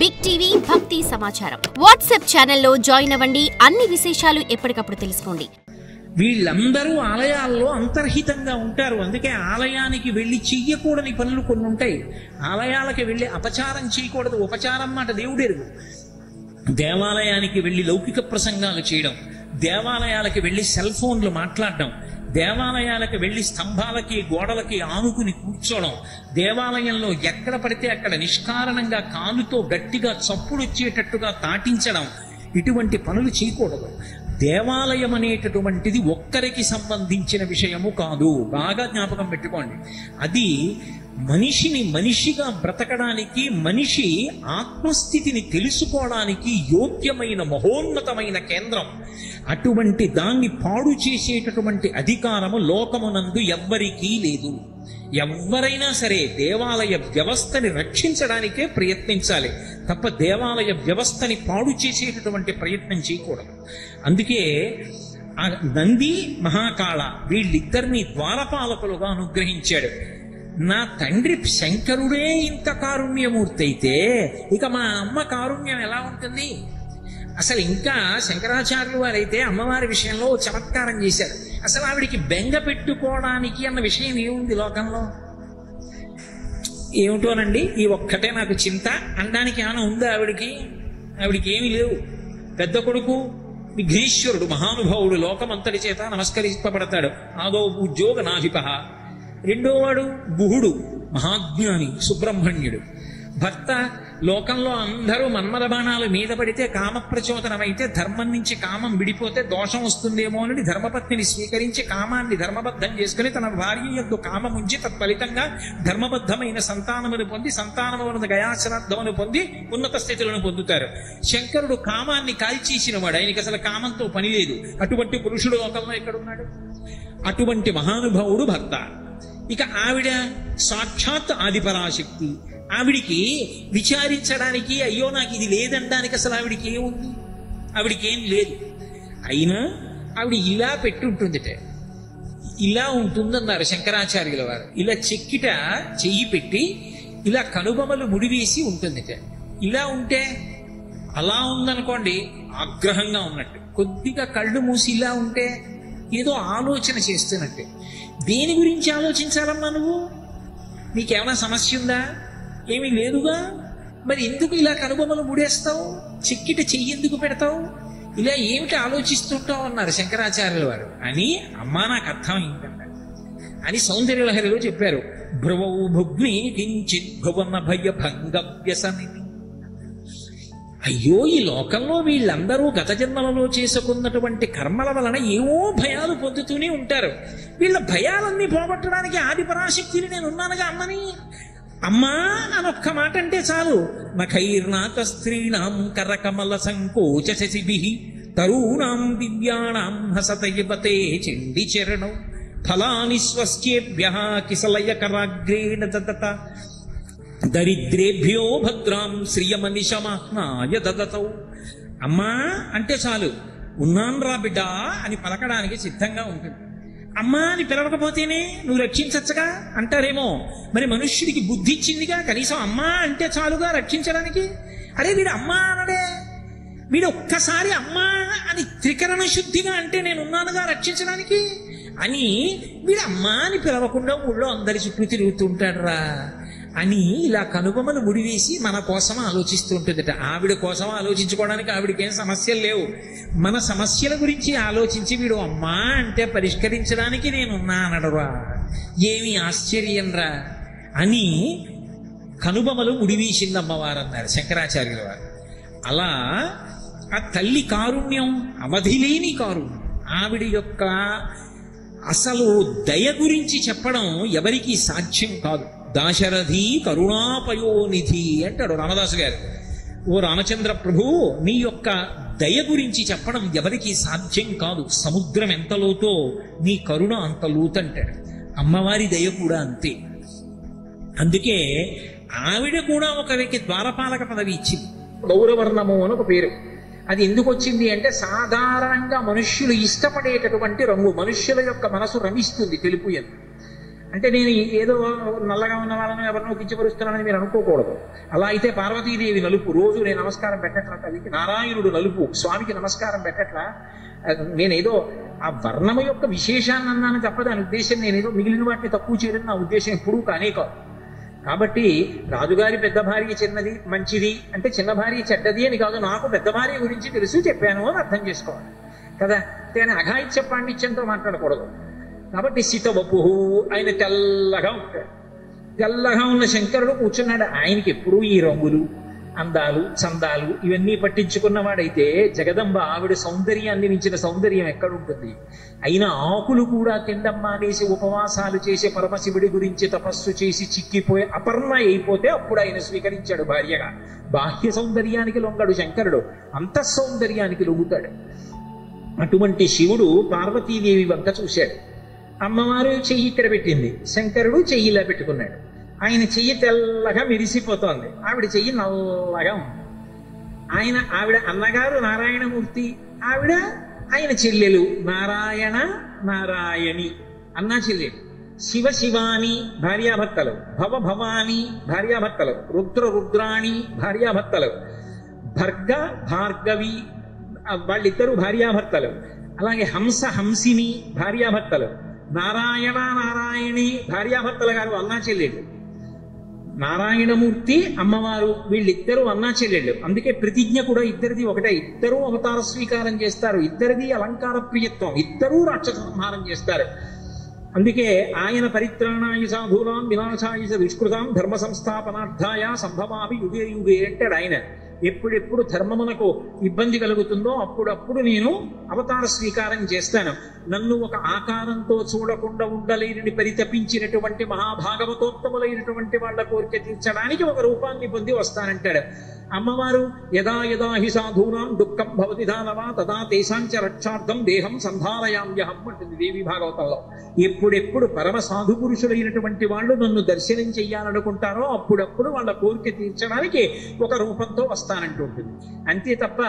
Big TV భక్తి సమాచారం WhatsApp ఛానల్లో జాయిన్ అవ్వండి. అన్ని విశేషాలు ఎప్పటికప్పుడు తెలుసుకోండి. వీళ్ళందరూ ఆలయాల్లో అంతర్హితంగా ఉంటారు. అందుకే ఆలయానికి వెళ్ళి చెయ్యకూడని పనులు కొన్ని ఉంటాయి. ఆలయాలకి వెళ్ళి అపచారం చేయకూడదు. ఉపచారం మాట దేవుడెరుగు. దేవాలయానికి వెళ్ళి లౌకిక ప్రసంగాలు చేయడం, దేవాలయాలకి వెళ్ళి సెల్ ఫోన్లు మాట్లాడడం, దేవాలయాలకు వెళ్ళి స్తంభాలకి గోడలకి ఆనుకుని కూర్చోవడం, దేవాలయంలో ఎక్కడ పడితే అక్కడ నిష్కారణంగా కాలుతో గట్టిగా చప్పుడు వచ్చేటట్టుగా తాటించడం, ఇటువంటి పనులు చేయకూడదు. దేవాలయం అనేటటువంటిది ఒక్కరికి సంబంధించిన విషయము కాదు. బాగా జ్ఞాపకం పెట్టుకోండి. అది మనిషిని మనిషిగా బ్రతకడానికి, మనిషి ఆత్మస్థితిని తెలుసుకోవడానికి యోగ్యమైన మహోన్నతమైన కేంద్రం. అటువంటి దాన్ని పాడు చేసేటటువంటి అధికారము లోకమునందు ఎవ్వరికీ లేదు. ఎవరైనా సరే దేవాలయ వ్యవస్థని రక్షించడానికే ప్రయత్నించాలి తప్ప దేవాలయ వ్యవస్థని పాడు చేసేటటువంటి ప్రయత్నం చేయకూడదు. అందుకే ఆ నంది మహాకాళ వీళ్ళిద్దరినీ ద్వారపాలకులుగా అనుగ్రహించాడు. నా తండ్రి శంకరుడే ఇంత కారుణ్యమూర్తి అయితే ఇక మా అమ్మ కారుణ్యం ఎలా ఉంటుంది? అసలు ఇంకా శంకరాచార్యులు వారైతే అమ్మవారి విషయంలో చమత్కారం చేశారు. అసలు ఆవిడికి బెంగ పెట్టుకోవడానికి అన్న విషయం ఏముంది లోకంలో? ఏమిటోనండి, ఈ ఒక్కటే నాకు చింత అనడానికి ఏమైనా ఉందా ఆవిడికి? ఆవిడికి ఏమీ లేవు. పెద్ద కొడుకు విఘ్నేశ్వరుడు మహానుభావుడు, లోకమంతటి చేత నమస్కరింపబడతాడు. ఆదో ఉద్యోగ నాధిప. రెండోవాడు గుహుడు మహాజ్ఞాని సుబ్రహ్మణ్యుడు. భర్త లోకంలో అందరూ మన్మథ బాణాలు మీద పడితే కామప్రచోదనమైతే ధర్మం నుంచి కామం విడిపోతే దోషం వస్తుందేమో అని ధర్మపత్నిని స్వీకరించి కామాన్ని ధర్మబద్ధం చేసుకుని తన భార్య యొక్క కామముంచి తత్ఫలితంగా ధర్మబద్ధమైన సంతానమును పొంది సంతానమును గయాశ్రాద్ధమును పొంది ఉన్నత స్థితులను పొందుతారు. శంకరుడు కామాన్ని కాల్చేసిన వాడు. ఆయనకి అసలు కామంతో పని లేదు. అటువంటి పురుషుడు లోకంలో ఎక్కడున్నాడు? అటువంటి మహానుభావుడు భర్త. ఇక ఆవిడ సాక్షాత్ ఆదిపరాశక్తి. ఆవిడికి విచారించడానికి అయ్యో నాకు ఇది లేదనడానికి అసలు ఆవిడికి ఏముంది? ఆవిడికి ఏం లేదు. అయినా ఆవిడ ఇలా పెట్టుంటుందిట. ఇలా ఉంటుందన్నారు శంకరాచార్యుల వారు. ఇలా చెక్కిట చెయ్యి పెట్టి ఇలా కనుబొమలు ముడివేసి ఉంటుందిట. ఇలా ఉంటే అలా ఉందనుకోండి ఆగ్రహంగా ఉన్నట్టు. కొద్దిగా కళ్ళు మూసి ఇలా ఉంటే ఏదో ఆలోచన చేస్తున్నట్టు. దేని గురించి ఆలోచించాలమ్మా నువ్వు? నీకేమైనా సమస్య ఉందా? ఏమీ లేదుగా. మరి ఎందుకు ఇలా కనుబొమ్మలు ముడేస్తావు? చిక్కిట చెయ్యి ఎందుకు పెడతావు? ఇలా ఏమిటి ఆలోచిస్తుంటావు అన్నారు శంకరాచార్యుల వారు. అని అమ్మా నాకు అర్థం ఏంటంటే అని సౌందర్యలహరిలో చెప్పారు. భ్రువౌ భుగ్ని కించిత్ భువన భయ భంగ వ్యసని. అయ్యో, ఈ లోకంలో వీళ్ళందరూ గత జన్మలలో చేసుకున్నటువంటి కర్మల వలన ఏవో భయాలు పొందుతూనే ఉంటారు. వీళ్ళ భయాలన్నీ పోగొట్టడానికి ఆదిపరాశక్తిని నేనున్నానుగా అమ్మని. అమ్మా అనొక్క మాట అంటే చాలు. నఖైర్నాక స్త్రీణాం కరకమల సంకోచ శశిభిః తరూణాం దివ్యాణాం హసతయవతే చండి చరణం ఫలాని స్వస్యేభ్యః కిసలయకరాగ్రేణ దదత దరిద్రేభ్యో భద్రాం శ్రియమనిశమాహ్నాయ దదతౌ. అమ్మా అంటే చాలు ఉన్నాన్ రా బిడ్డా అని పలకడానికి సిద్ధంగా ఉంటుంది. అమ్మా అని పిలవకపోతేనే నువ్వు రక్షించచ్చుగా అంటారేమో. మరి మనుష్యుడికి బుద్ధి ఇచ్చిందిగా, కనీసం అమ్మా అంటే చాలుగా రక్షించడానికి. అరే వీడు అమ్మా అనడే, వీడు ఒక్కసారి అమ్మా అని త్రికరణ శుద్ధిగా అంటే నేనున్నానుగా రక్షించడానికి అని వీడు అమ్మా అని పిలవకుండా ఊళ్ళో అందరి చుట్టూ తిరుగుతుంటాడు రా అని ఇలా కనుబొమ్మలు ముడివేసి మన కోసం ఆలోచిస్తూ ఉంటుందట. ఆవిడ కోసం ఆలోచించుకోవడానికి ఆవిడకేం సమస్యలు లేవు. మన సమస్యల గురించి ఆలోచించి వీడు అమ్మా అంటే పరిష్కరించడానికి నేనున్నా అనడురా. ఏమి ఆశ్చర్యం రా అని కనుబొమ్మలు ముడివేసింది అమ్మవారు అన్నారు శంకరాచార్యుల వారు. అలా ఆ తల్లి కారుణ్యం అవధిలేని కారుణ్యం. ఆవిడ యొక్క అసలు దయ గురించి చెప్పడం ఎవరికీ సాధ్యం కాదు. దాశరథి కరుణాపయోనిధి అంటాడు రామదాసు గారు. ఓ రామచంద్ర ప్రభు, నీ యొక్క దయ గురించి చెప్పడం ఎవరికి సాధ్యం కాదు. సముద్రం ఎంత లోతో నీ కరుణ అంత లోతంటాడు. అమ్మవారి దయ కూడా అంతే. అందుకే ఆవిడ కూడా ఒకరికి ద్వారపాలక పదవి ఇచ్చింది. గౌరవర్ణము అని ఒక పేరు. అది ఎందుకు వచ్చింది అంటే సాధారణంగా మనుష్యులు ఇష్టపడేటటువంటి రంగు. మనుష్యుల యొక్క మనసు రమిస్తుంది తెలుపు అని. అంటే నేను ఏదో నల్లగా ఉన్న వాళ్ళని ఎవరినో కించపరుస్తున్నానని మీరు అనుకోకూడదు. అలా అయితే పార్వతీదేవి నలుపు, రోజు నేను నమస్కారం పెట్టట్లా తల్లికి. నారాయణుడు నలుపు, స్వామికి నమస్కారం పెట్టట్లా. నేనేదో ఆ వర్ణము యొక్క విశేషాన్ని అన్నాను తప్ప దాని ఉద్దేశం నేనేదో మిగిలిన వాటిని తక్కువ చేయడం నా ఉద్దేశం ఎప్పుడూ కానే కాదు. కాబట్టి రాజుగారి పెద్ద భార్య చిన్నది మంచిది అంటే చిన్న భార్య చెడ్డది అని కాదు, నాకు పెద్ద భార్య గురించి తెలుసు చెప్పాను అని అర్థం చేసుకోవాలి కదా. కానీ అఘాయిత్య పాండిత్యంతో మాట్లాడకూడదు. కాబట్టి సీతవపు ఆయన తెల్లగా ఉంటాడు. తెల్లగా ఉన్న శంకరుడు కూర్చున్నాడు. ఆయనకి ఎప్పుడూ ఈ రంగులు అందాలు చందాలు ఇవన్నీ పట్టించుకున్నవాడైతే జగదంబ ఆవిడ సౌందర్యాన్ని మించిన సౌందర్యం ఎక్కడుంటుంది? అయినా ఆకులు కూడా తిండం మానేసి ఉపవాసాలు చేసే పరమశివుడి గురించి తపస్సు చేసి చిక్కిపోయి అపర్ణ అయిపోతే అప్పుడు ఆయన స్వీకరించాడు భార్యగా. బాహ్య సౌందర్యానికి లొంగడు శంకరుడు, అంతఃసౌందర్యానికి లొంగుతాడు. అటువంటి శివుడు పార్వతీదేవి వంక చూశాడు. అమ్మవారు చెయ్యి ఇక్కడ పెట్టింది, శంకరుడు చెయ్యి ఇలా పెట్టుకున్నాడు. ఆయన చెయ్యి తెల్లగా మెరిసిపోతోంది, ఆవిడ చెయ్యి నల్లగా ఉంది. ఆవిడ అన్నగారు నారాయణమూర్తి, ఆవిడ ఆయన చెల్లెలు నారాయణ నారాయణి, అన్నా చెల్లెలు. శివ శివాని భార్యాభర్తలు, భవ భవాని భార్యాభర్తలు, రుద్ర రుద్రాణి భార్యాభర్తలు, భర్గ భార్గవి వాళ్ళిద్దరూ భార్యాభర్తలు. అలాగే హంస హంసిని భార్యాభర్తలు, నారాయణ నారాయణి భార్యాభర్తలు గారు అన్నా చెల్లెళ్ళు. నారాయణమూర్తి అమ్మవారు వీళ్ళిద్దరూ అన్నా చెల్లెళ్ళు. అందుకే ప్రతిజ్ఞ కూడా ఇద్దరిది ఒకటే. ఇద్దరూ అవతార స్వీకారం చేస్తారు, ఇద్దరిది అలంకార ప్రియత్వం, ఇద్దరూ రాక్షస సంహారం చేస్తారు. అందుకే ఆయన పరిత్రాణాయ సాధూనాం వినాశాయ దుష్కృతాం ధర్మ సంస్థాపనార్థాయ సంభవామి యుగే యుగే అంటాడు ఆయన. ఎప్పుడెప్పుడు ధర్మమునకు ఇబ్బంది కలుగుతుందో అప్పుడప్పుడు నేను అవతార స్వీకారం చేస్తాను. నన్ను ఒక ఆకారంతో చూడకుండా ఉండలేని పరితపించినటువంటి మహాభాగవతోత్తములైనటువంటి వాళ్ళ కోరిక తీర్చడానికి ఒక రూపాన్ని పొంది వస్తానంటాడు. అమ్మవారు యదా యదా హి సాధూనాం దుఃఖం భవతి దానవా తదా తేషాంచ రక్షార్థం దేహం సంధారయామ్యహం అంటుంది దేవి భాగవతంలో. ఎప్పుడెప్పుడు పరమ సాధు పురుషులైనటువంటి వాళ్ళు నన్ను దర్శనం చెయ్యాలనుకుంటారో అప్పుడప్పుడు వాళ్ళ కోరిక తీర్చడానికి ఒక రూపంతో వస్తానంటూ ఉంటుంది. అంతే తప్ప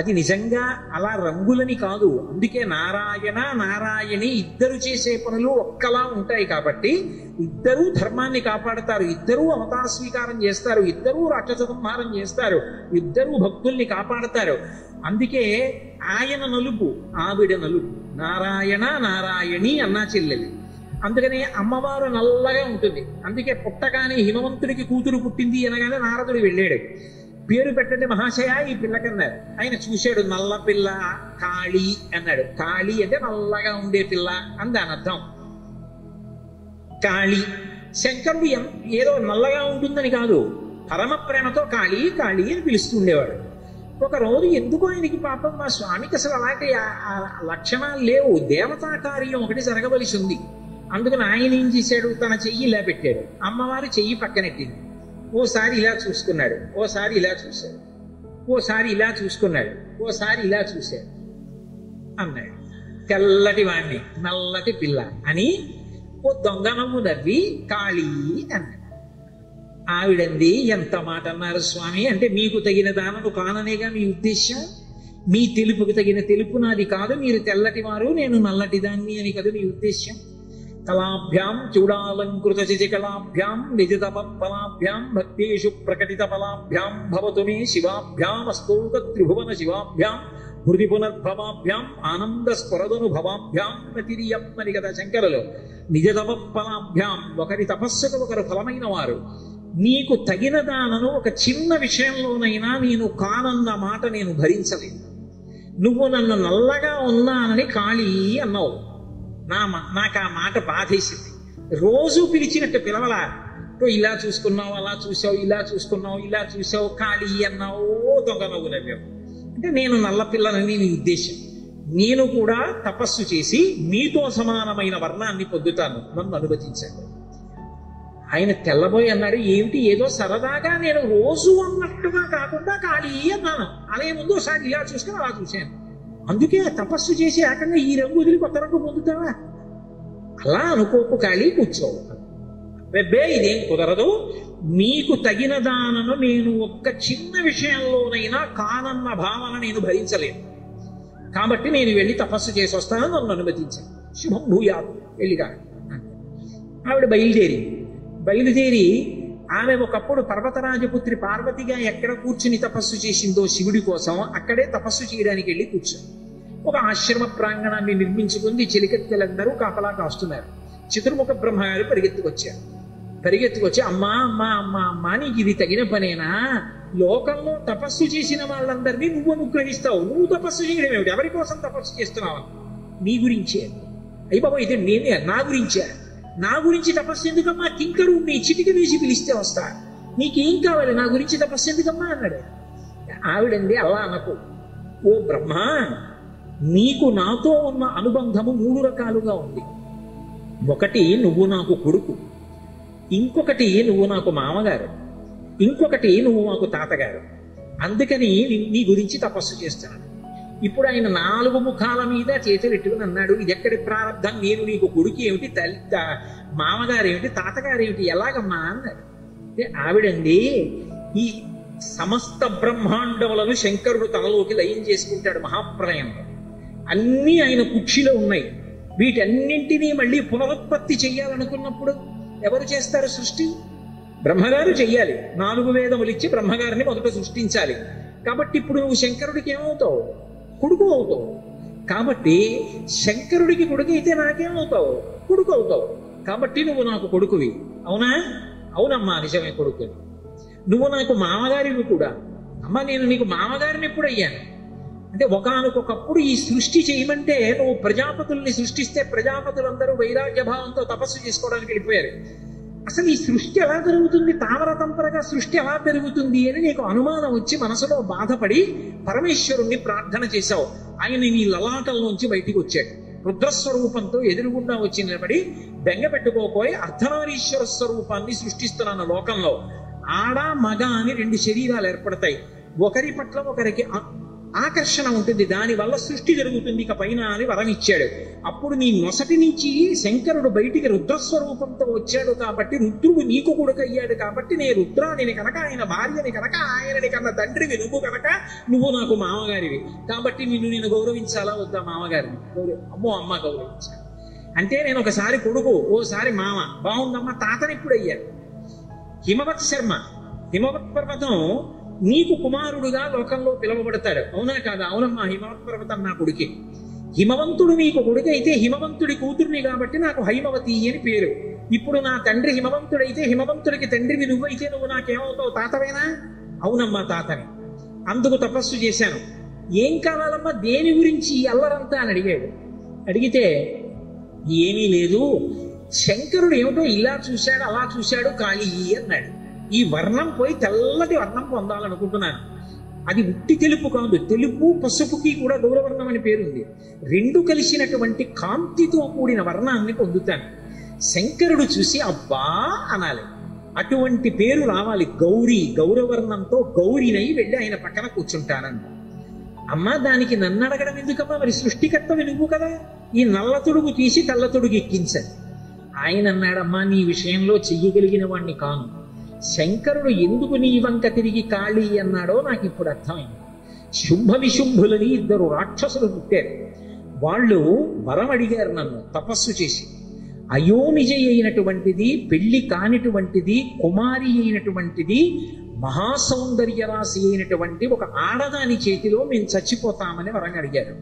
అది నిజంగా అలా రంగులని కాదు. అందుకే నారాయణ నారాయణి ఇద్దరు చేసే పనులు ఒక్కలా ఉంటాయి. కాబట్టి ఇద్దరూ ధర్మాన్ని కాపాడతారు, ఇద్దరూ అవతార స్వీకారం చేస్తారు, ఇద్దరూ రాక్షస సంహారం చేస్తారు, ఇద్దరూ భక్తుల్ని కాపాడతారు. అందుకే ఆయన నలుపు, ఆవిడ నలుపు. నారాయణ నారాయణి అన్నా చెల్లెలి. అందుకని అమ్మవారు నల్లగా ఉంటుంది. అందుకే పుట్టగానే హిమవంతుడికి కూతురు పుట్టింది అనగానే నారదుడు వెళ్ళాడు. పేరు పెట్టండి మహాశయ ఈ పిల్లకన్నారు. ఆయన చూశాడు, నల్ల పిల్ల కాళీ అన్నాడు. కాళీ అంటే నల్లగా ఉండే పిల్ల అని దాని అర్థం. కాళీ శంకరుడు ఏదో నల్లగా ఉంటుందని కాదు, పరమ ప్రేమతో కాళీ కాళీ అని పిలుస్తుండేవాడు. ఒక రోజు ఎందుకు ఆయనకి పాపం మా స్వామికి అసలు అలాంటి లక్షణాలు లేవు, దేవతా కార్యం ఒకటి జరగవలసి ఉంది. అందుకని ఆయన ఏం చేశాడు, తన చెయ్యి ఇలా పెట్టాడు, అమ్మవారు చెయ్యి పక్కనెట్టింది. ఓసారి ఇలా చూసుకున్నాడు, ఓసారి ఇలా చూశాడు, ఓసారి ఇలా చూసుకున్నాడు, ఓసారి ఇలా చూశాడు అన్నాడు. తెల్లటి వాణ్ణి నల్లటి పిల్ల అని ఓ దొంగ నవ్వు నవ్వి కాళీ అన్నాడు. ఆవిడంది, ఎంత మాట అన్నారు స్వామి అంటే, మీకు తగిన దానను కాననేగా మీ ఉద్దేశం? మీ తెలుపుకు తగిన తెలుపు నాది కాదు, మీరు తెల్లటి వారు నేను నల్లటి దాన్ని అని కదా మీ ఉద్దేశం. కళాభ్యాం చూడాలంకృత శిశికళాభ్యాం నిజతపలాభ్యాం భక్తేషు ప్రకటిత ఫలాభ్యాం భవతు మే శివాభ్యాం అస్తోక త్రిభువన శివాభ్యాం హృది పునర్భవాభ్యాం ఆనంద స్ఫురదనుభవాభ్యాం ప్రతిరియం అని కదా శంకరులు. నిజతపలాభ్యాం, ఒకరి తపస్సుకు ఒకరు ఫలమైన వారు. నీకు తగిన దానను ఒక చిన్న విషయంలోనైనా నేను కానన్న మాట నేను భరించలేదు. నువ్వు నన్ను నల్లగా ఉన్నానని కాళీ అన్నావు, నాకు ఆ మాట బాధేసింది. రోజు పిలిచినట్టు పిలవలా, ఇలా చూసుకున్నావు, అలా చూసావు, ఇలా చూసుకున్నావు, ఇలా చూసావు, కాళీ అన్నావు, దొంగ నవ్వు నవ్వావు. అంటే నేను నల్ల పిల్లనని నీ ఉద్దేశం. నేను కూడా తపస్సు చేసి మీతో సమానమైన వర్ణాన్ని పొందుతాను, నన్ను అనుమతించండి. ఆయన తెల్లబోయి అన్నాడు, ఏమిటి ఏదో సరదాగా నేను రోజు అన్నట్టుగా కాకుండా కాళీ అన్నాను, అనే ముందు ఒకసారి ఇలా చూసుకుని అలా చూశాను, అందుకే తపస్సు చేసి ఏకంగా ఈ రంగు వదిలి కొత్త రంగు పొందుతావా? అలా అనుకోకు కాళీ, కూర్చో. వెబ్బే ఇదేం కుదరదు, నీకు తగిన దానను నేను ఒక్క చిన్న విషయంలోనైనా కానన్న భావన నేను భరించలేను, కాబట్టి నేను వెళ్ళి తపస్సు చేసి వస్తాను, నన్ను అనుమతించాను. శుభం భూయాత్ వెళ్ళిగా. ఆవిడ బయలుదేరి ఆమె ఒకప్పుడు పర్వతరాజపుత్రి పార్వతిగా ఎక్కడ కూర్చుని తపస్సు చేసిందో శివుడి కోసం అక్కడే తపస్సు చేయడానికి వెళ్ళి కూర్చొని ఒక ఆశ్రమ ప్రాంగణాన్ని నిర్మించుకుంది. చెలికత్తెలందరూ కాపలా కాస్తున్నారు. చతుర్ముఖ బ్రహ్మగారు పరిగెత్తుకొచ్చి అమ్మా అమ్మా అమ్మా అమ్మా నీకు ఇది తగిన పనేనా? లోకంలో తపస్సు చేసిన వాళ్ళందరినీ నువ్వు అనుగ్రహిస్తావు, నువ్వు తపస్సు చేయడం ఏమిటి? ఎవరి కోసం తపస్సు చేస్తున్నావు? నీ గురించే. అయ్యి బాబా ఇది నేనే, నా గురించి తపస్సు ఎందుకమ్మా? కింకరు నీ చిటికి వేసి పిలిస్తే వస్తా, నీకేం కావాలి? నా గురించి తపస్సు ఎందుకమ్మా అన్నాడు. ఆవిడండి అలా అనకు, ఓ బ్రహ్మ, నీకు నాతో ఉన్న అనుబంధము 3 రకాలుగా ఉంది. ఒకటి నువ్వు నాకు కొడుకు, ఇంకొకటి నువ్వు నాకు మామగారు, ఇంకొకటి నువ్వు నాకు తాతగారు. అందుకని నీ గురించి తపస్సు చేస్తున్నాను. ఇప్పుడు ఆయన 4 ముఖాల మీద చేతులు పెట్టుకుని అన్నాడు, ఇది ఎక్కడి ప్రారంధం? నేను నీకు కొడుకు ఏమిటి, మామగారు ఏమిటి, తాతగారు ఏమిటి, ఎలాగమ్మా అన్నాడు. ఆవిడండి ఈ సమస్త బ్రహ్మాండములను శంకరుడు తనలోకి లయం చేసుకుంటాడు మహాప్రలయంలో. అన్నీ ఆయన కుక్షిలో ఉన్నాయి. వీటన్నింటినీ మళ్ళీ పునరుత్పత్తి చెయ్యాలనుకున్నప్పుడు ఎవరు చేస్తారు సృష్టి? బ్రహ్మగారు చెయ్యాలి. 4 వేదములు ఇచ్చి బ్రహ్మగారిని మొదట సృష్టించాలి. కాబట్టి ఇప్పుడు నువ్వు శంకరుడికి ఏమవుతావు? కొడుకు అవుతావు. కాబట్టి శంకరుడికి కొడుకు అయితే నాకేమవుతావు? కొడుకు అవుతావు. కాబట్టి నువ్వు నాకు కొడుకువి. అవునా? అవునమ్మా, నిజమే కొడుకు. నువ్వు నాకు మామగారివి కూడా. అమ్మ, నేను నీకు మామగారిని ఎప్పుడు అయ్యాను అంటే, ఒకానొకప్పుడు ఈ సృష్టి చేయమంటే నువ్వు ప్రజాపతుల్ని సృష్టిస్తే ప్రజాపతులందరూ వైరాగ్య భావంతో తపస్సు చేసుకోవడానికి వెళ్ళిపోయారు. అసలు ఈ సృష్టి ఎలా పెరుగుతుంది, తామర తంపరగా సృష్టి ఎలా పెరుగుతుంది అని నీకు అనుమానం వచ్చి మనసులో బాధపడి పరమేశ్వరుణ్ణి ప్రార్థన చేశావు. ఆయన నీ లలాటల్లోంచి బయటికి వచ్చాడు. రుద్రస్వరూపంతో ఎదురుగుండా వచ్చి నిలబడి, బెంగ పెట్టుకోపోయి అర్ధనారీశ్వర స్వరూపాన్ని సృష్టిస్తున్నాను లోకంలో. ఆడ మగ అని 2 శరీరాలు ఏర్పడతాయి. ఒకరి పట్ల ఒకరికి ఆకర్షణ ఉంటుంది, దానివల్ల సృష్టి జరుగుతుంది ఇక పైన అని వరం ఇచ్చాడు. అప్పుడు నీ నొసటి నుంచి శంకరుడు బయటికి రుద్రస్వరూపంతో వచ్చాడు కాబట్టి, రుద్రుడు నీకు కొడుకయ్యాడు కాబట్టి, నే రుద్రానిని కనుక, ఆయన భార్యని కనుక, ఆయనని కన్నా తండ్రివి నువ్వు కనుక, నువ్వు నాకు మామగారివి. కాబట్టి నేను గౌరవించాలా వద్దా? మామగారిని అమ్మో అమ్మ గౌరవించాలి. అంటే నేను ఒకసారి కొడుకు, ఓసారి మామ. బాగుందమ్మా. తాతని ఇప్పుడు అయ్యారు. హిమవత్ శర్మ, హిమవత్ పర్వతం నీకు కుమారుడుగా లోకంలో పిలువబడతాడు. అవునా కాదా? అవునమ్మా, హిమవత్ పర్వతం నా కొడుకే. హిమవంతుడు నీకు కొడుకు అయితే హిమవంతుడి కూతుర్ని కాబట్టి నాకు హైమవతి అని పేరు. ఇప్పుడు నా తండ్రి హిమవంతుడైతే హిమవంతుడికి తండ్రివి నువ్వైతే నువ్వు నాకేమవుతావు? తాతవేనా? అవునమ్మా, తాతని. అందుకు తపస్సు చేశాను. ఏం కావాలమ్మా? దేని గురించి అల్లరంతా అని అడిగాడు. అడిగితే ఏమీ లేదు, శంకరుడు ఏమిటో ఇలా చూశాడు అలా చూశాడు ఖాళీ అన్నాడు. ఈ వర్ణం పోయి తెల్లటి వర్ణం పొందాలనుకుంటున్నాను. అది ఉట్టి తెలుపు కాదు, తెలుపు పసుపుకి కూడా గౌరవర్ణం అని పేరుంది. 2 కలిసినటువంటి కాంతితో కూడిన వర్ణాన్ని పొందుతాను. శంకరుడు చూసి అబ్బా అనాలి. అటువంటి పేరు రావాలి. గౌరీ, గౌరవర్ణంతో గౌరీనై వెళ్ళి ఆయన పక్కన కూర్చుంటానన్న. అమ్మా, దానికి నన్ను అడగడం ఎందుకమ్మా? మరి సృష్టికర్తవి నువ్వు కదా. ఈ నల్ల తొడుగు తీసి తెల్ల తొడుగు ఎక్కించండి. ఆయన అన్నాడమ్మా, నీ విషయంలో చెయ్యగలిగిన వాణ్ణి కాను. శంకరుడు ఎందుకు నీ వంక తిరిగి కాళీ అన్నాడో నాకు ఇప్పుడు అర్థమైంది. శుంభ విశుంభులని 2 రాక్షసులు పుట్టారు. వాళ్ళు వరం అడిగారు నన్ను తపస్సు చేసి. అయోనిజ అయినటువంటిది, పెళ్లి కానిటువంటిది, కుమారి అయినటువంటిది, మహాసౌందర్య రాశి అయినటువంటి ఒక ఆడదాని చేతిలో మేము చచ్చిపోతామని వరం అడిగారు.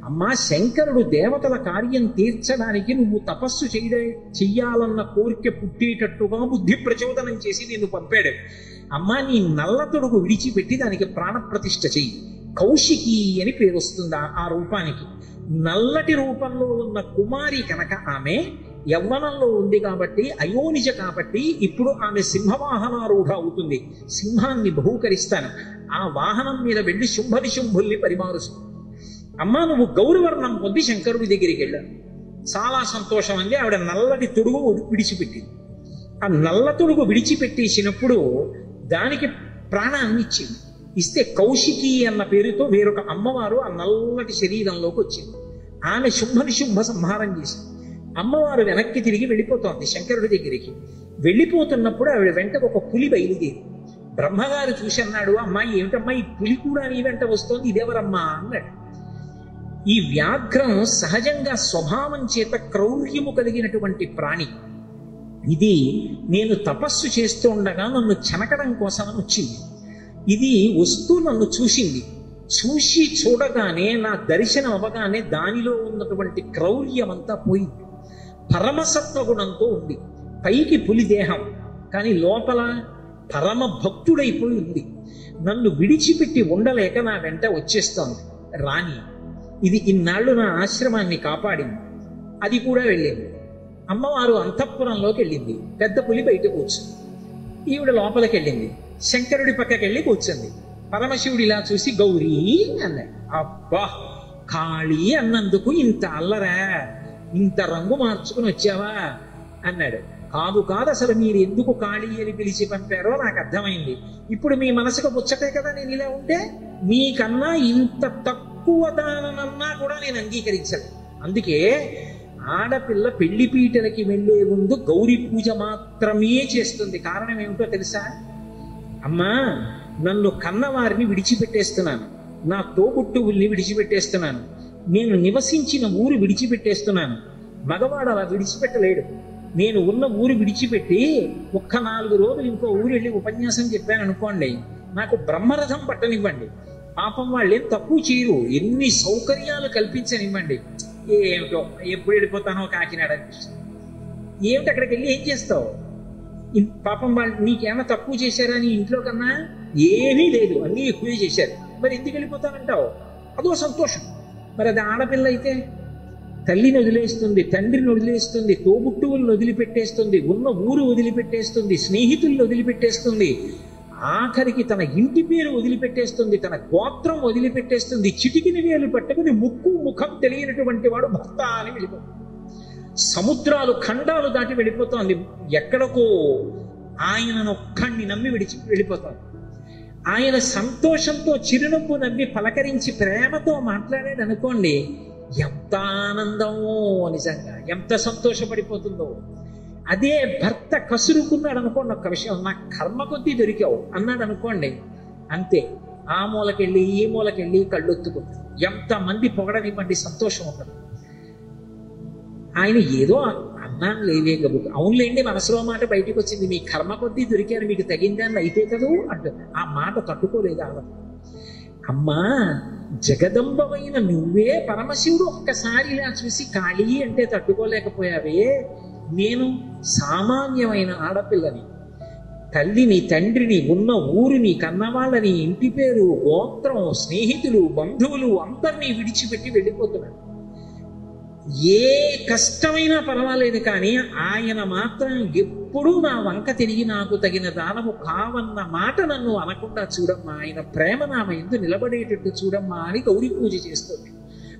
అమ్మా, శంకరుడు దేవతల కార్యం తీర్చడానికి నువ్వు తపస్సు చెయ్యాలన్న కోరిక పుట్టేటట్టుగా బుద్ధి ప్రచోదనం చేసి నిన్ను పంపాడు. అమ్మా, నీ నల్ల తొడుగు విడిచిపెట్టి దానికి ప్రాణప్రతిష్ఠ చెయ్యి. కౌశికి అని పేరు వస్తుంది ఆ రూపానికి. నల్లటి రూపంలో ఉన్న కుమారి కనుక ఆమె యవ్వనంలో ఉంది కాబట్టి, అయోనిజ కాబట్టి, ఇప్పుడు ఆమె సింహవాహనారూఢ అవుతుంది. సింహాన్ని బహూకరిస్తాను. ఆ వాహనం మీద వెళ్ళి శుంభ విశుంభుల్ని పరిమారుసు. అమ్మా, నువ్వు గౌరవర్ణం పొంది శంకరుడి దగ్గరికి వెళ్ళాను. చాలా సంతోషం అంది. ఆవిడ నల్లటి తొడుగు విడిచిపెట్టింది. ఆ నల్ల తొడుగు విడిచిపెట్టేసినప్పుడు దానికి ప్రాణాన్ని ఇచ్చింది. ఇస్తే కౌశికి అన్న పేరుతో వేరొక అమ్మవారు ఆ నల్లటి శరీరంలోకి వచ్చింది. ఆమె శుంభ నిశుంభ సంహారం చేసింది. అమ్మవారు వెనక్కి తిరిగి వెళ్ళిపోతోంది శంకరుడి దగ్గరికి. వెళ్ళిపోతున్నప్పుడు ఆవిడ వెంట ఒక పులి బయలుదేరి. బ్రహ్మగారు చూసి అన్నాడు, అమ్మాయి ఏమిటమ్మా ఈ పులి కూడా నీ వెంట వస్తోంది, ఇదెవరమ్మా అన్నాడు. ఈ వ్యాఘ్రం సహజంగా స్వభావం చేత క్రౌర్యము కలిగినటువంటి ప్రాణి. ఇది నేను తపస్సు చేస్తూ ఉండగా నన్ను చెనకడం కోసం వచ్చింది. ఇది వస్తూ నన్ను చూసింది. చూసి చూడగానే నా దర్శనం అవ్వగానే దానిలో ఉన్నటువంటి క్రౌర్యం అంతా పోయింది. పరమసత్వగుణంతో ఉంది. పైకి పులి దేహం, కానీ లోపల పరమ భక్తుడైపోయి ఉంది. నన్ను విడిచిపెట్టి ఉండలేక నా వెంట వచ్చేస్తోంది. రాణి ఇది ఇన్నాళ్ళు నా ఆశ్రమాన్ని కాపాడింది. అది కూడా వెళ్ళింది. అమ్మవారు అంతఃపురంలోకి వెళ్ళింది. పెద్ద పులి బయట కూర్చుంది. ఈవిడ లోపలికి వెళ్ళింది. శంకరుడి పక్కకి వెళ్ళి కూర్చుంది. పరమశివుడు ఇలా చూసి గౌరీ అన్నాడు. అబ్బా, కాళీ అన్నందుకు ఇంత అల్లరా, ఇంత రంగు మార్చుకుని వచ్చావా అన్నాడు. కాదు అసలు మీరు ఎందుకు కాళీ అని పిలిచి పంపారో నాకు అర్థమైంది. ఇప్పుడు మీ మనసుకు ముచ్చటే కదా నేను ఇలా ఉంటే. మీకన్నా ఇంత తక్కువ దానన్నా కూడా నేను అంగీకరించను. అందుకే ఆడపిల్ల పెళ్లి పీటలకి వెళ్లే ముందు గౌరీ పూజ మాత్రమే చేస్తుంది. కారణం ఏమిటో తెలుసా? అమ్మా, నన్ను కన్నవారిని విడిచిపెట్టేస్తున్నాను, నా తోబుట్టువుల్ని విడిచిపెట్టేస్తున్నాను, నేను నివసించిన ఊరు విడిచిపెట్టేస్తున్నాను. మగవాడు అలా విడిచిపెట్టలేడు. నేను ఉన్న ఊరు విడిచిపెట్టి ఒక్క 4 రోజులు ఇంకో ఊరు వెళ్ళి ఉపన్యాసం చెప్పాను అనుకోండి, నాకు బ్రహ్మరథం పట్టనివ్వండి. పాపం వాళ్ళేం తక్కువ చేయరు, ఎన్ని సౌకర్యాలు కల్పించనివ్వండి. ఏమిటో ఎప్పుడు వెళ్ళిపోతానో కాకినాడ అనిపిస్తుంది. ఏమిటి అక్కడికి వెళ్ళి ఏం చేస్తావు? పాపం వాళ్ళు నీకేమన్నా తక్కువ చేశారా నీ ఇంట్లో కన్నా? ఏమీ లేదు, అన్నీ ఎక్కువే చేశారు. మరి ఎందుకు వెళ్ళిపోతానంటావు? అదో సంతోషం. మరి అది ఆడపిల్ల అయితే తల్లిని వదిలేస్తుంది, తండ్రిని వదిలేస్తుంది, తోబుట్టువులను వదిలిపెట్టేస్తుంది, ఉన్న ఊరు వదిలిపెట్టేస్తుంది, స్నేహితులను వదిలిపెట్టేస్తుంది, ఆఖరికి తన ఇంటి పేరు వదిలిపెట్టేస్తుంది, తన గోత్రం వదిలిపెట్టేస్తుంది. చిటికిని వేలు పట్టుకుని ముక్కు ముఖం తెలియనటువంటి వాడు భర్త అని వెళ్ళిపోతుంది. సముద్రాలు ఖండాలు దాటి వెళ్ళిపోతోంది. ఎక్కడికో ఆయననొక్కడిని నమ్మి వెళ్ళిపోతోంది. ఆయన సంతోషంతో చిరునవ్వు నవ్వి పలకరించి ప్రేమతో మాట్లాడాడు అనుకోండి, ఎంత ఆనందమో, నిజంగా ఎంత సంతోషపడిపోతుందో. అదే భర్త కసురుకున్నాడు అనుకోండి, ఒక్క విషయం, నా కర్మ కొద్దీ దొరికావు అన్నాడు అనుకోండి, అంతే, ఆ మూలకెళ్ళి ఈ మూలకెళ్ళి కళ్ళొత్తుకుంటాడు. ఎంతమంది పొగడనివ్వండి, సంతోషం ఉండదు. ఆయన ఏదో అన్నాను లేవే గబుకు, అవునులేండి మనసులో మాట బయటకు వచ్చింది, మీ కర్మ కొద్దీ దొరికారు, మీకు తగిందాన్ని అయితే కదూ అంటుంది. ఆ మాట తట్టుకోలేదు ఆవిడ. అమ్మా, జగదంబమైన నువ్వే పరమశివుడు ఒక్కసారి ఇలా చూసి కాళీ అంటే తట్టుకోలేకపోయావే. నేను సామాన్యమైన ఆడపిల్లని, తల్లిని, తండ్రిని, ఉన్న ఊరిని, కన్నవాళ్ళని, ఇంటి పేరు, గోత్రం, స్నేహితులు, బంధువులు అందరినీ విడిచిపెట్టి వెళ్ళిపోతున్నాను. ఏ కష్టమైనా పర్వాలేదు, కానీ ఆయన మాత్రం ఎప్పుడూ నా వంక తిరిగి నాకు తగిన దానము కావన్న మాట నన్ను అనకుండా చూడమ్మా, ఆయన ప్రేమ నా యందు నిలబడేటట్టు చూడమ్మా అని గౌరీ పూజ చేస్తుంది.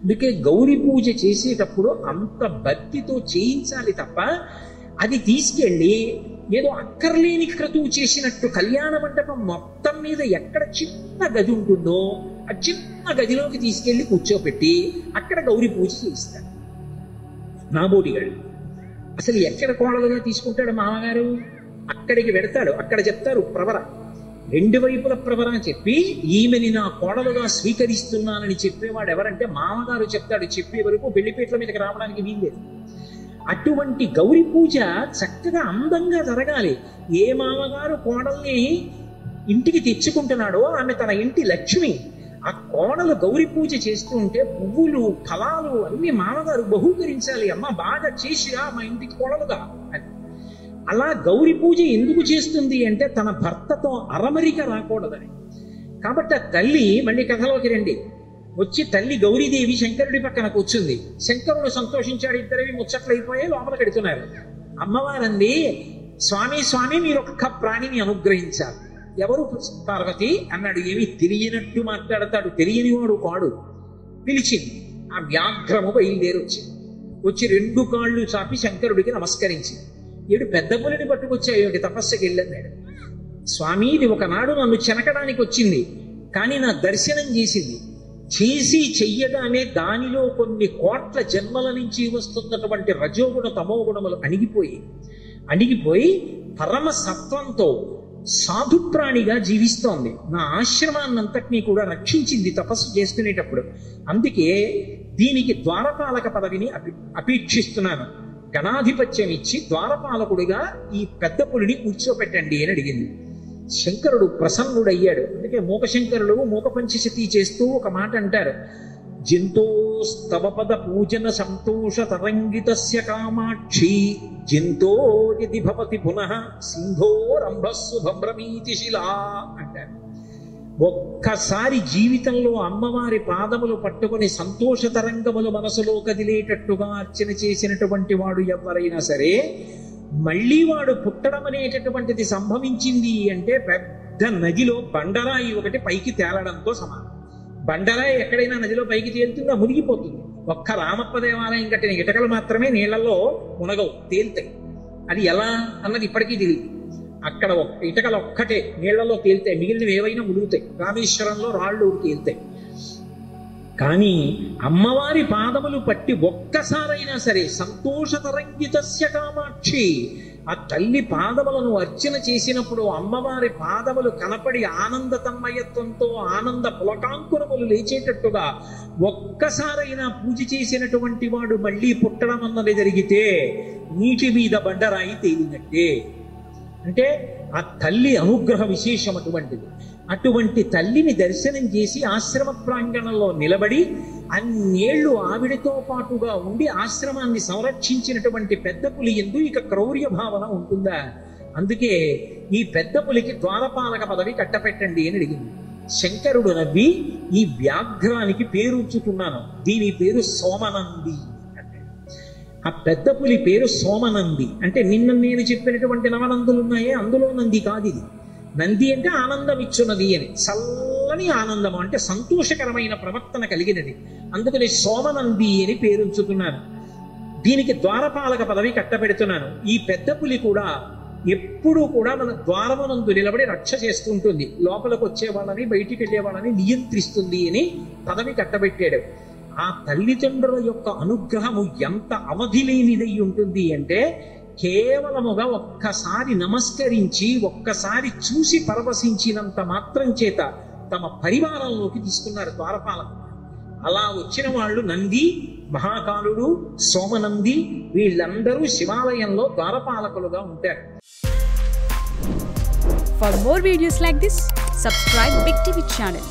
అందుకే గౌరీ పూజ చేసేటప్పుడు అంత భక్తితో చేయించాలి తప్ప, అది తీసుకెళ్ళి ఏదో అక్కర్లేని క్రతువు చేసినట్టు కళ్యాణ మండపం మొత్తం మీద ఎక్కడ చిన్న గది ఉంటుందో ఆ చిన్న గదిలోకి తీసుకెళ్లి కూర్చోపెట్టి అక్కడ గౌరీ పూజ చేయిస్తాడు నాబోటిగాడు. అసలు ఎక్కడ కోడలుగా తీసుకుంటాడు మామగారు? అక్కడికి వెడతాడు, అక్కడ చెప్తారు ప్రవర, 2 వైపుల ప్రవర చెప్పి ఈమెని నా కోడలుగా స్వీకరిస్తున్నానని చెప్పేవాడు ఎవరంటే మామగారు చెప్తాడు. చెప్పే వరకు పెళ్లిపేట్ల మీదకి రావడానికి వీల్లేదు. అటువంటి గౌరీ పూజ చక్కగా అందంగా జరగాలి. ఏ మామగారు కోడల్ని ఇంటికి తెచ్చుకుంటున్నాడో ఆమె తన ఇంటి లక్ష్మి. ఆ కోడలు గౌరీ పూజ చేస్తూ ఉంటే పువ్వులు, ఫలాలు అన్ని మామగారు బహూకరించాలి. అమ్మ బాగా చేసిరా మా ఇంటికి కోడలుగా అని. అలా గౌరీ పూజ ఎందుకు చేస్తుంది అంటే తన భర్తతో అరమరిక రాకూడదని. కాబట్టి ఆ తల్లి, మళ్ళీ కథలోకి రండి, వచ్చి తల్లి గౌరీదేవి శంకరుడి పక్కన కూర్చుంది. శంకరుడు సంతోషించాడు, ఇద్దరివి ముచ్చట్లు అయిపోయి లోపల కడుతున్నారు. అమ్మవారంది, స్వామి స్వామి మీరు ఒక్క ప్రాణిని అనుగ్రహించాలి. ఎవరు? పార్వతి అన్నాడు. ఏమీ తెలియనట్టు మాట్లాడతాడు, తెలియనివాడు కాడు. పిలిచింది. ఆ వ్యాఘ్రము బయలుదేరొచ్చింది. వచ్చి 2 కాళ్ళు చాపి శంకరుడికి నమస్కరించింది. ఏడు పెద్ద పులిని పట్టుకొచ్చాయి తపస్సుకి వెళ్ళన్నాడు. స్వామి, ఇది ఒకనాడు నన్ను చెనకడానికి వచ్చింది, కానీ నా దర్శనం చేసింది. చెయ్యగానే దానిలో కొన్ని కోట్ల జన్మల నుంచి వస్తున్నటువంటి రజోగుణ తమోగుణములు అణిగిపోయి పరమ సత్వంతో సాధుప్రాణిగా జీవిస్తోంది. నా ఆశ్రమాన్నంతటినీ కూడా రక్షించింది తపస్సు చేసుకునేటప్పుడు. అందుకే దీనికి ద్వారపాలక పదవిని అపేక్షిస్తున్నాను. గణాధిపత్యం ఇచ్చి ద్వారపాలకుడిగా ఈ పెద్ద పులిని కూర్చోపెట్టండి అని అడిగింది. శంకరుడు ప్రసన్నుడయ్యాడు. అందుకే మూకశంకరుడు మూక పంచశతి చేస్తూ ఒక మాట అంటారు, జింతోస్తవ పద పూజన సంతోష తరంగితస్య కామాక్షి జింతో యది భవతి పునః సింధోరంభస్సు భ్రమీతి శిలా అంటారు. ఒక్కసారి జీవితంలో అమ్మవారి పాదములు పట్టుకుని సంతోష తరంగములు మనసులో కదిలేటట్టుగా అర్చన చేసినటువంటి వాడు ఎవరైనా సరే మళ్ళీ వాడు పుట్టడం అనేటటువంటిది సంభవించింది అంటే పెద్ద నదిలో బండరాయి ఒకటి పైకి తేలడంతో సమానం. బండరాయి ఎక్కడైనా నదిలో పైకి తేలుతుందా? మునిగిపోతుంది. ఒక్క రామప్ప దేవాలయం కట్టిన ఇటకలు మాత్రమే నీళ్లలో మునగవు, తేలుతాయి. అది ఎలా అన్నది ఇప్పటికీ తెలియదు. అక్కడ ఇటకలు ఒక్కటే నీళ్లలో తేలుతాయి, మిగిలినవి ఏవైనా మునుగుతాయి. రామేశ్వరంలో రాళ్ళు తేలుతాయి. కానీ అమ్మవారి పాదములు పట్టి ఒక్కసారైనా సరే సంతోష తరంగితస్య కామాక్షి, ఆ తల్లి పాదములను అర్చన చేసినప్పుడు అమ్మవారి పాదములు కనపడి ఆనంద తన్మయత్వంతో ఆనంద పులకాంకురములు లేచేటట్టుగా ఒక్కసారైనా పూజ చేసినటువంటి వాడు మళ్ళీ పుట్టడం అన్నది జరిగితే నీటి మీద బండరాయి తేలినట్టే. అంటే ఆ తల్లి అనుగ్రహ విశేషం అటువంటిది. అటువంటి తల్లిని దర్శనం చేసి ఆశ్రమ ప్రాంగణంలో నిలబడి అన్నేళ్లు ఆవిడతో పాటుగా ఉండి ఆశ్రమాన్ని సంరక్షించినటువంటి పెద్ద పులి యందు ఇక క్రౌర్య భావన ఉంటుందా? అందుకే ఈ పెద్ద పులికి ద్వారపాలక పదవి కట్టపెట్టండి అని అడిగింది. శంకరుడు నవ్వి, ఈ వ్యాఘ్రానికి పేరు ఉంచుతున్నాను, దీని పేరు సోమనంది. ఆ పెద్ద పులి పేరు సోమనంది. అంటే నిన్న నేను చెప్పినటువంటి నవనందులు ఉన్నాయే అందులో నంది కాదు ఇది. నంది అంటే ఆనందం ఇచ్చున్నది అని, చల్లని ఆనందము అంటే సంతోషకరమైన ప్రవర్తన కలిగినది. అందుకని సోమనంది అని పేరుంచుతున్నాను. దీనికి ద్వారపాలక పదవి కట్టబెడుతున్నాను. ఈ పెద్ద పులి కూడా ఎప్పుడూ కూడా మన ద్వారమునందు నిలబడి రక్ష చేస్తుంటుంది, లోపలికి వచ్చే వాళ్ళని బయటికి వెళ్ళే వాళ్ళని నియంత్రిస్తుంది అని పదవి కట్టబెట్టాడు. ఆ తల్లిదండ్రుల యొక్క అనుగ్రహము ఎంత అవధి లేనిదై ఉంటుంది అంటే కేవలముగా ఒక్కసారి నమస్కరించి ఒక్కసారి చూసి పరవశించినంత మాత్రం చేత తమ పరివారంలోకి తీసుకున్నారు ద్వారపాలకు. అలా వచ్చిన వాళ్ళు నంది, మహాకాలుడు, సోమనంది వీళ్ళందరూ శివాలయంలో ద్వారపాలకులుగా ఉంటారు. For more videos like this, subscribe Big TV channel.